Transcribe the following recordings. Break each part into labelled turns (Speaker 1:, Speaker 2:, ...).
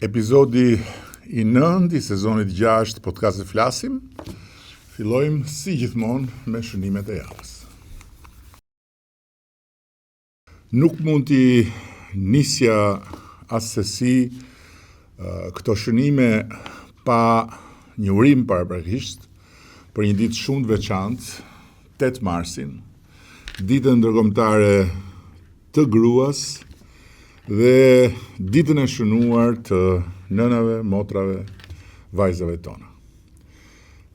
Speaker 1: Epizodi i 9 i sezonit 6 podcastit Flasim. Fillojmë si gjithmonë me shënimet e javës. Nuk mund t'i nisja asesi këto shënime pa një urim paraprakisht për një ditë shumë të veçantë, 8 marsin, ditën ndërkombëtare të gruas dhe ditën e shënuar të nënave, motrave, vajzave tona.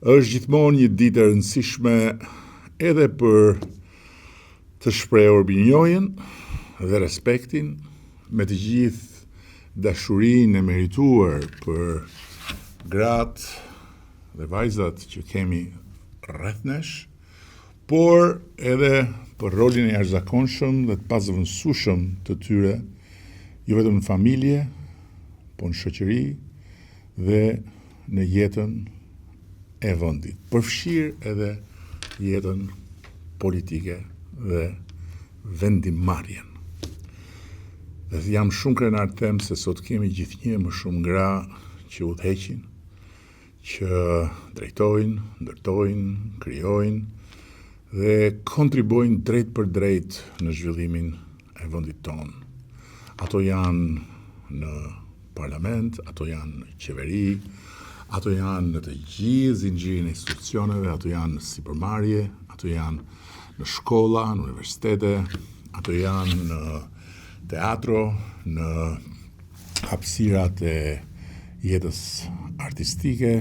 Speaker 1: Është gjithmonë një ditë e rëndësishme edhe për të shprehur mirënjohjen dhe respektin me të gjithë dashurinë e merituar për gratë dhe vajzat që kemi rreth nesh, por edhe për rolin e jashtëzakonshëm dhe të pazëvendësueshëm të tyre, jo vetëm në familje, po në shoqëri dhe në jetën e vendit. Përfshirë edhe jetën politike dhe vendimarrjen. Dhe jam shumë krenar të them se sot kemi gjithnjë më shumë gra që udhëheqin, që drejtojnë, ndërtojnë, krijojnë dhe kontribuojnë drejt për drejt në zhvillimin e vendit tonë. Ato janë në parlament, ato janë në qeveri, ato janë në të gjithë zinxhirin e institucioneve, ato janë në sipërmarrje, ato janë në shkolla, në universitete, ato janë në teatro, në hapësirat e jetës artistike,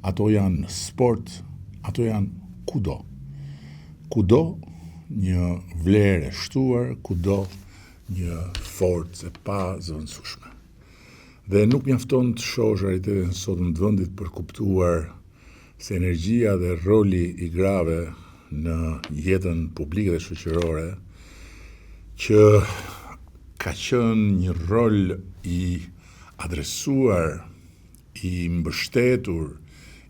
Speaker 1: ato janë në sport, ato janë kudo. Kudo një vlerë e shtuar, kudo një forcë e pazëvendësueshme. Dhe nuk mjafton të shohësh realitetin sot në vendit për kuptuar se energjia dhe roli i grave në jetën publike dhe shoqërore që ka qenë një rol i adresuar, i mbështetur,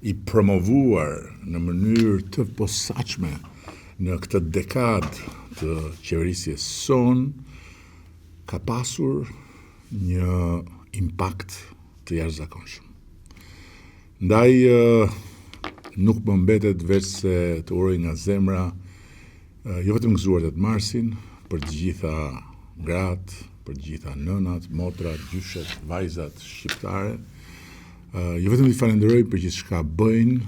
Speaker 1: i promovuar në mënyrë të posaçme në këtë dekadë të qeverisjes sonë, ka pasur një impakt të jashtëzakonshëm. Ndaj nuk më mbetet veç se të uroj nga zemra, jo vetëm gëzuar 8 marsin, për të gjitha gratë, për të gjitha nënat, motrat, gjyshet, vajzat shqiptare, jo vetëm t'i falenderoj për gjithçka bëjnë,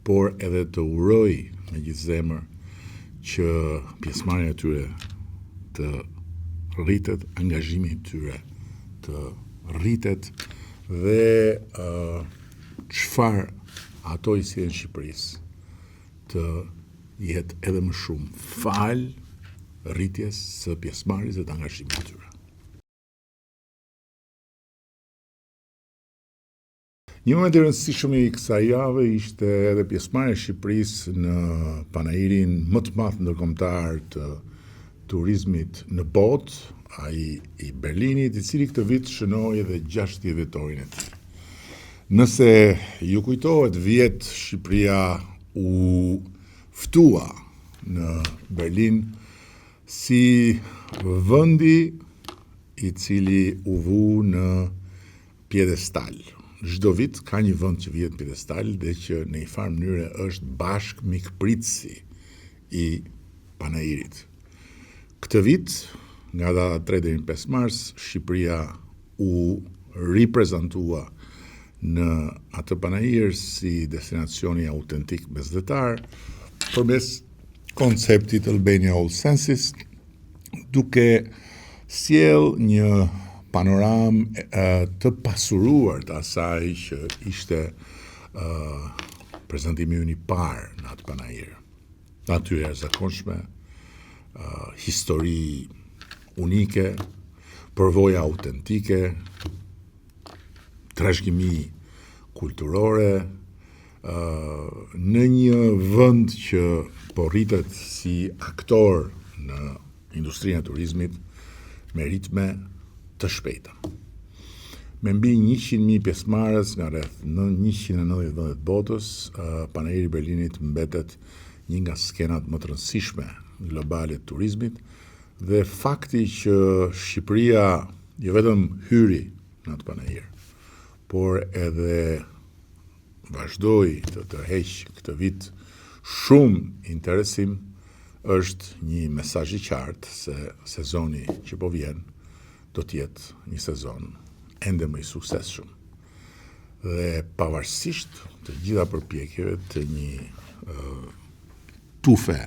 Speaker 1: por edhe të uroj me gjithë zemër që pjesëmarrja e tyre të rritet, angazhimi i tyre të rritet dhe çfarë ato i sjellin Shqipërisë të jetë edhe më shumë fal rritjes së pjesëmarrjes dhe të angazhimit të tyre. Një moment i rëndësishëm i kësaj jave ishte edhe pjesëmarrja e Shqipërisë në panairin më të madh ndërkombëtar të turizmit në botë, ai i Berlinit, i cili këtë vit shënoi edhe 60 vjetorin e tij. Nëse ju kujtohet, vjet Shqipëria u ftua në Berlin si vendi i cili u vu në piedestal. Çdo vit ka një vend që vihet në piedestal dhe që në një farë mënyre është bashkë mikpritësi i panairit. Këtë vit, nga data 3 deri në 5 mars, Shqipëria u riprezentua në atë panair si destinacioni autentik mesdhetar përmes konceptit Albania All Senses, duke sjell një panoramë të pasuruar të asaj që ishte prezantimi ynë i parë në atë panair. Natyrë e jashtëzakonshme, histori unike, përvoja autentike, trashëgimi kulturore, në një vend që po rritet si aktor në industrinë e turizmit me ritme të shpejta. Me mbi 100.000 pjesëmarrës nga rreth 190 vendet botës, panairi i Berlinit mbetet një nga skenat më të rëndësishme globale të turizmit dhe fakti që Shqipëria jo vetëm hyri në atë panajër, por edhe vazhdoi të tërheq këtë vit shumë interesim, është një mesazh i qartë se sezoni që po vjen do të jetë një sezon ende më i suksesshëm. Dhe pavarësisht të gjitha përpjekjeve të një tufe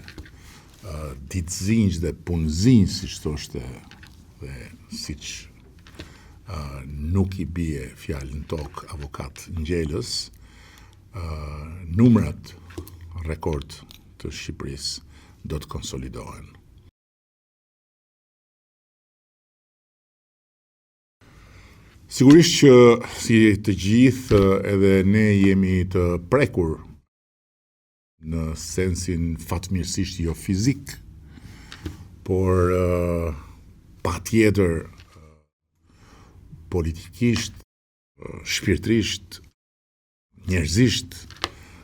Speaker 1: ditëzinjë dhe punëzinjë, siç thoshte dhe siç nuk i bie fjalë në tokë avokat ngjelës, numrat rekord të Shqipërisë do të konsolidohen. Sigurisht që si të gjithë edhe ne jemi të prekur në sensin fatmirësisht jo fizik, por patjetër politikisht, shpirtërisht, njerëzisht,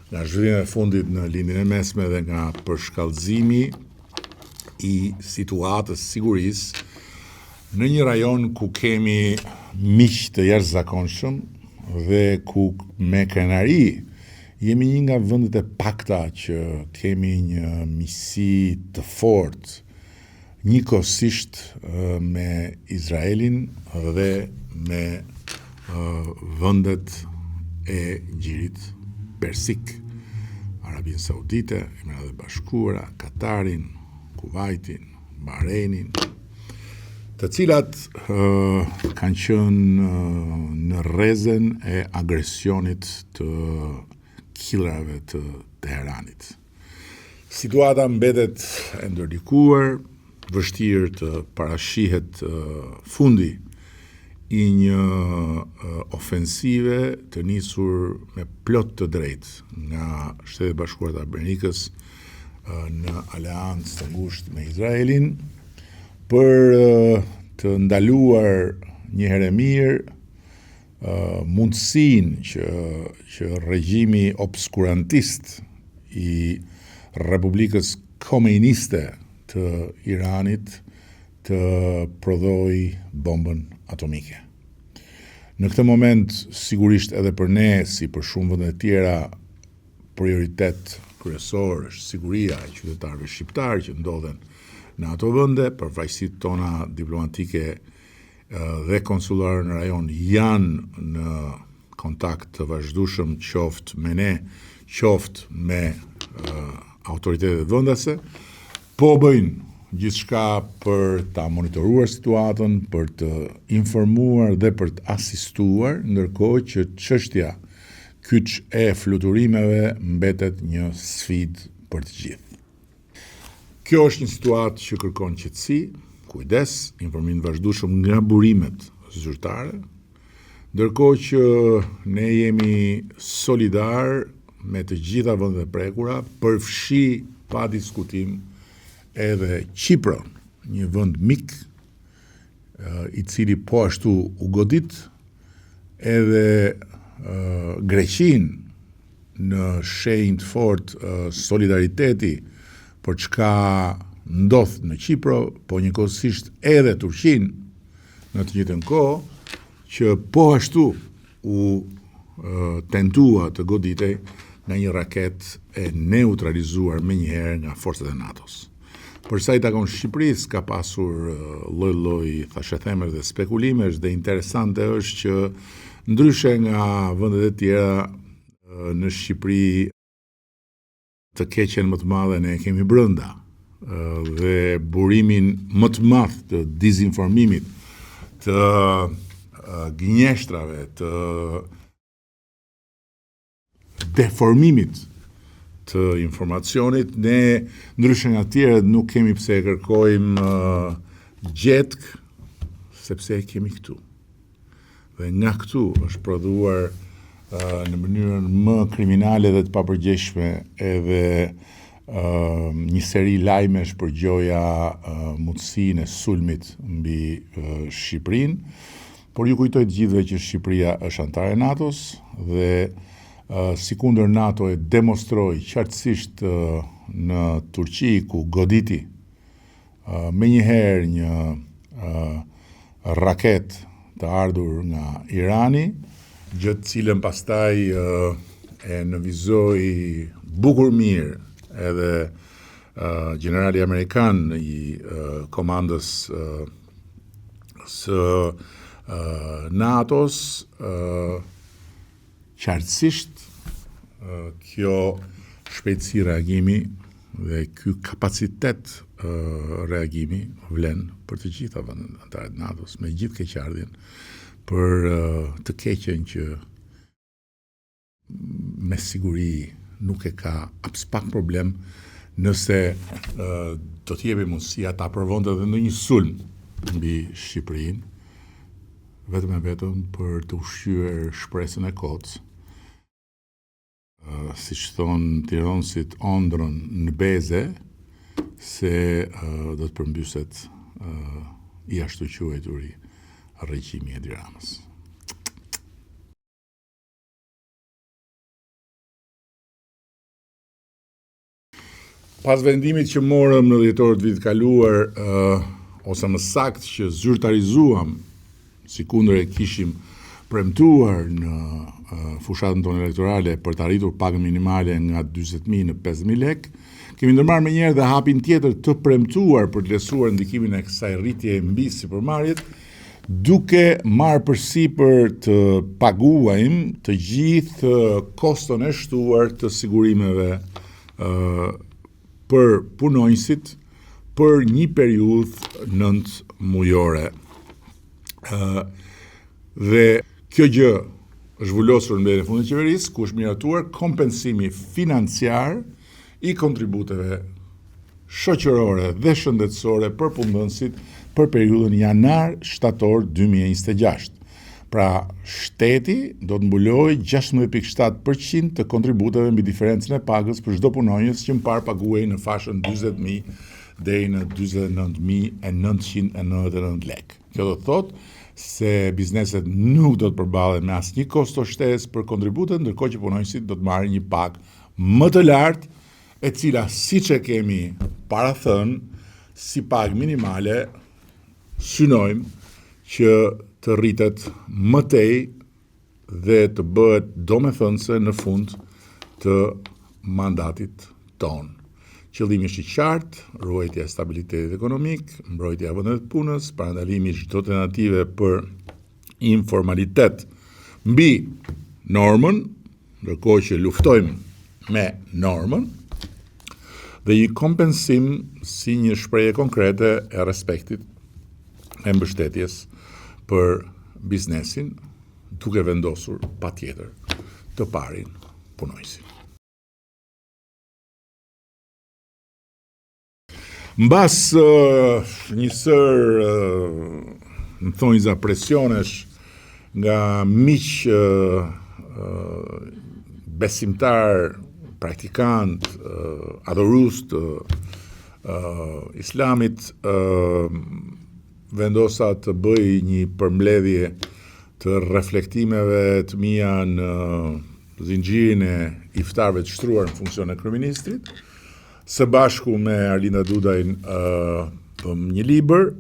Speaker 1: nga zhvillimi i fundit në lindjen e mesme dhe nga përshkallëzimi i situatës sigurisë në një rajon ku kemi miq të jashtëzakonshëm dhe ku me krenari jemi një nga vendet e pakta që kemi një miqësi të fortë njëkohësisht me Izraelin dhe me vendet e Gjirit Persik, Arabinë Saudite, Emiratet e Bashkuara, Katarin, Kuvajtin, Bahreinin, të cilat kanë qenë në rrezen e agresionit të killrave të Teheranit. Situata mbetet e ndërlikuar, vështirë të parashihet fundi i një ofensive të nisur me plot të drejtë nga Shtetet e Bashkuara të Amerikës në aleancë të ngushtë me Izraelin për të ndaluar një herë mirë mundësinë që regjimi obskurantist i Republikës Komeniste të Iranit të prodhoj bombën atomike. Në këtë moment, sigurisht edhe për ne, si për shumë vende të tjera, prioritet kryesor është siguria e qytetarëve shqiptar që ndodhen në ato vende, përfaqësitë tona diplomatike dhe konsullare në rajon janë në kontakt të vazhdueshëm qoftë me ne, qoftë me autoritetet vendase, po bëjnë gjithçka për ta monitoruar situatën, për të informuar dhe për të asistuar, ndërkohë që çështja kyç e fluturimeve mbetet një sfidë për të gjithë. Kjo është një situatë që kërkon qetësi, kujdes, informim vazhdueshëm nga burimet zyrtare, ndërkohë që ne jemi solidar me të gjitha vendet e prekura, përfshi pa diskutim edhe Qipron, një vend mik, i cili po ashtu u godit, edhe Greqin në shenjë të fortë solidariteti për çka ndodh në Qipro, po njëkohësisht edhe Turqin në të njëjtën kohë, që po ashtu u tentua të goditej nga një raket e neutralizuar menjëherë nga forcat e NATO-s. Për sa i takon Shqipërisë, ka pasur lloj-lloj thashëthemesh dhe spekulimesh dhe interesante është që ndryshe nga vendet e tjera në Shqipëri të keqen më të madhe ne kemi brenda dhe burimin më të madh të dezinformimit, të gënjeshtrave, të deformimit të informacionit, ne ndryshe nga tjerët nuk kemi pse e kërkojmë gjetk, sepse e kemi këtu. Dhe nga këtu është prodhuar në mënyrën më kriminale dhe të papërgjeshme edhe një seri lajmesh për gjoja mundësinë e sulmit mbi Shqipërinë, por ju kujtoj të gjithëve që Shqipëria është antare e NATO-s dhe si kundër NATO e demonstroi qartësisht në Turqi ku goditi menjëherë një raket të ardhur nga Irani, gjë të cilën pastaj e nënvizoi bukur mirë edhe generali amerikan i komandës së NATO-s, qartësisht kjo shpejtësi reagimi dhe ky kapacitet reagimi vlen për të gjitha vendet anëtare të NATO-s, me gjithë keqardhjen për të keqen që me siguri nuk e ka pak problem nëse do t'jepi mundësia ta provonte edhe ndonjë sulm mbi Shqipërinë, vetëm e vetëm për të ushqyer shpresën e kocë, siç thonë tironësit, ondrën në beze, se do të përmbyset i ashtu quajturi regjimi i Edi Ramës. Pas vendimit që morëm në dhjetor të vitit kaluar, ose më saktë që zyrtarizuam, sikundër e kishim premtuar në fushatën tonë elektorale për të arritur pagën minimale nga 40.000 në 50.000 lekë, kemi ndërmarrë menjëherë dhe hapin tjetër të premtuar për të lehtësuar ndikimin e kësaj rritje mbi sipërmarrjet, duke marrë përsipër të paguajmë të gjithë koston e shtuar të sigurimeve për punonjësit për një periudhë 9 mujore. Dhe kjo gjë është zhvullosur në mbledhjen e fundit të qeverisë, ku është miratuar kompensimi financiar i kontributeve shoqërore dhe shëndetësore për punëdhënësit për periudhën janar-shtator 2026. Pra, shteti do të mbulojë 16.7% të kontributeve mbi diferencën e pagës për çdo punonjës që më parë paguhej në fashën 40.000 deri në 49.999 lekë. Kjo do të thotë se bizneset nuk do të përballen me asnjë kosto shtesë për kontributet, ndërkohë që punonjësit do të marrin një pagë më të lartë, e cila siç e kemi parathënë si pagë minimale, synojmë që të rritet më tej dhe të bëhet domethënëse në fund të mandatit tonë. Qëllimi është i qartë, ruajtja e stabilitetit ekonomik, mbrojtja e vendeve të punës, parandalimi i çdo tentative për informalitet mbi normën, ndërkohë që luftojmë me normën, dhe një kompensim si një shprehje konkrete e respektit e mbështetjes për biznesin, duke vendosur patjetër të parin punojësin. Mbas një më thonjza presionesh nga miq besimtar, praktikant, adhurues të Islamit, vendosa të bëj një përmbledhje të reflektimeve të mia në zinxhirin e iftarëve të shtruar në funksion e kryeministrit, së bashku me Arlinda Dudajn një libër,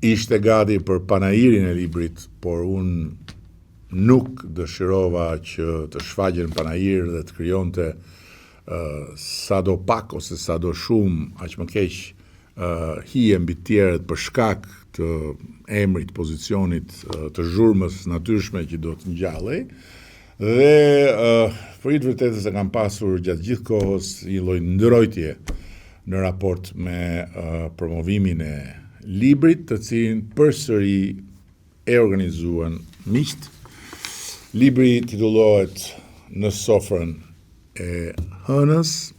Speaker 1: ishte gati për panairin e librit, por unë nuk dëshirova që të shfaqen panair dhe të krijonte sado pak ose sado shumë, aq më keq hije mbi të tjerët për shkak të emrit, pozicionit, të zhurmës natyrshme që do të ngjallej. Dhe për i të vërtetës e kam pasur gjatë gjithë kohës një lloj ndërrojtje në raport me promovimin e librit, të cilin përsëri e organizuan miqt. Libri titullohet Në sofrën e hënës.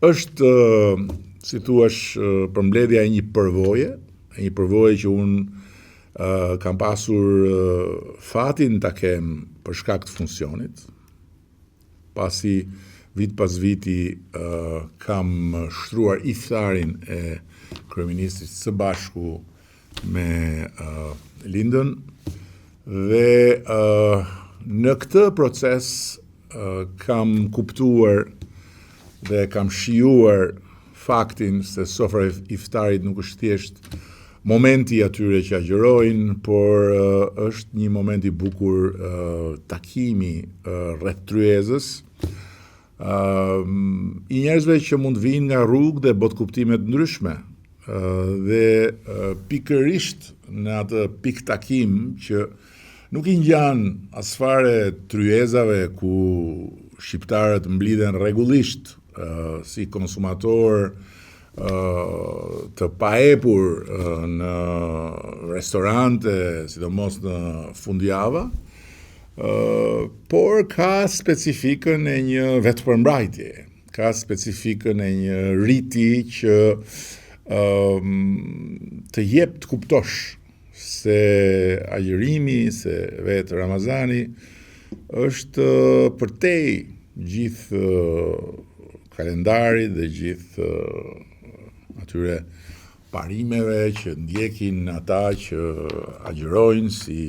Speaker 1: Është, si thuash, përmbledhja e një përvoje që unë kam pasur fatin ta kem për shkak të funksionit. Pasi vit pas viti kam shtruar iftarin e kryeministrit së bashku me Lindën, dhe në këtë proces kam kuptuar dhe kam shijuar faktin se sofra e iftarit nuk është thjesht momenti atyre që agjërojnë, por është një moment i bukur takimi rreth tryezës, i njerëzve që mund vinë nga rrugë dhe botkuptimet ndryshme, dhe pikërisht në atë pikë takim që nuk i ngjan as fare tryezave ku shqiptarët mblidhen rregullisht si konsumator të paepur në restorante, sidomos në fundjava, por ka specifikën e një vetëpërmbrojtje, ka specifikën e një riti që të jep të kuptosh se agjërimi, se vetë Ramazani është përtej gjithë kalendarit dhe gjithë atyre parimeve që ndjekin ata që agjërojnë si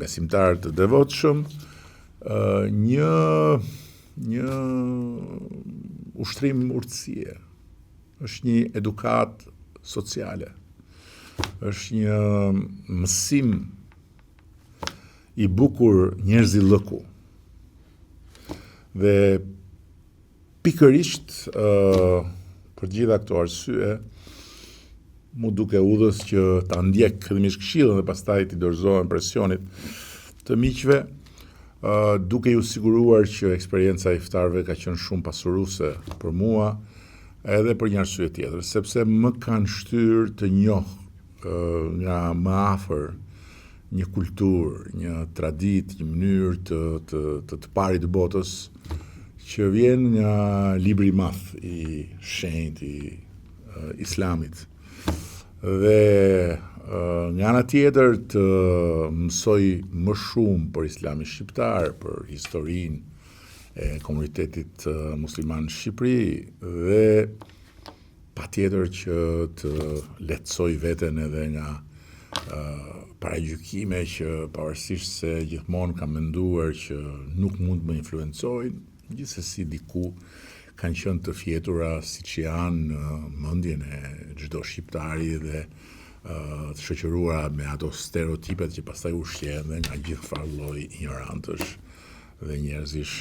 Speaker 1: besimtarë të devotshëm, një ushtrim urtësie, është një edukat sociale, është një mësim i bukur njerëzillëku. Dhe pikërisht për gjitha këto arsye, mu duke udhës që ta ndjek fillimisht këshillën dhe pastaj t'i dorëzohen presionit të miqve, duke ju siguruar që eksperienca e iftarëve ka qenë shumë pasuruese për mua, edhe për një arsye tjetër, sepse më kanë shtyrë të njoh nga më afër një kulturë, një traditë, një mënyrë të parit të botës që vjen nga libri i madh i shenjtë i Islamit. Dhe nga ana tjetër të mësoj më shumë për Islamin shqiptar, për historinë e komunitetit musliman në Shqipëri, dhe patjetër që të lehtësoj veten edhe nga paragjykime që pavarësisht se gjithmonë kam menduar që nuk mund më influencojnë, gjithsesi diku kanë qenë të fjetura siç janë në mendjen e çdo shqiptari dhe të shoqëruara me ato stereotipet që pastaj ushqehen dhe nga gjithë farë lloj ignorantësh dhe njerëzish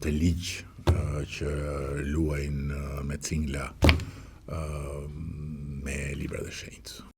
Speaker 1: të ligj që luajnë me cingla me librat e shenjtë.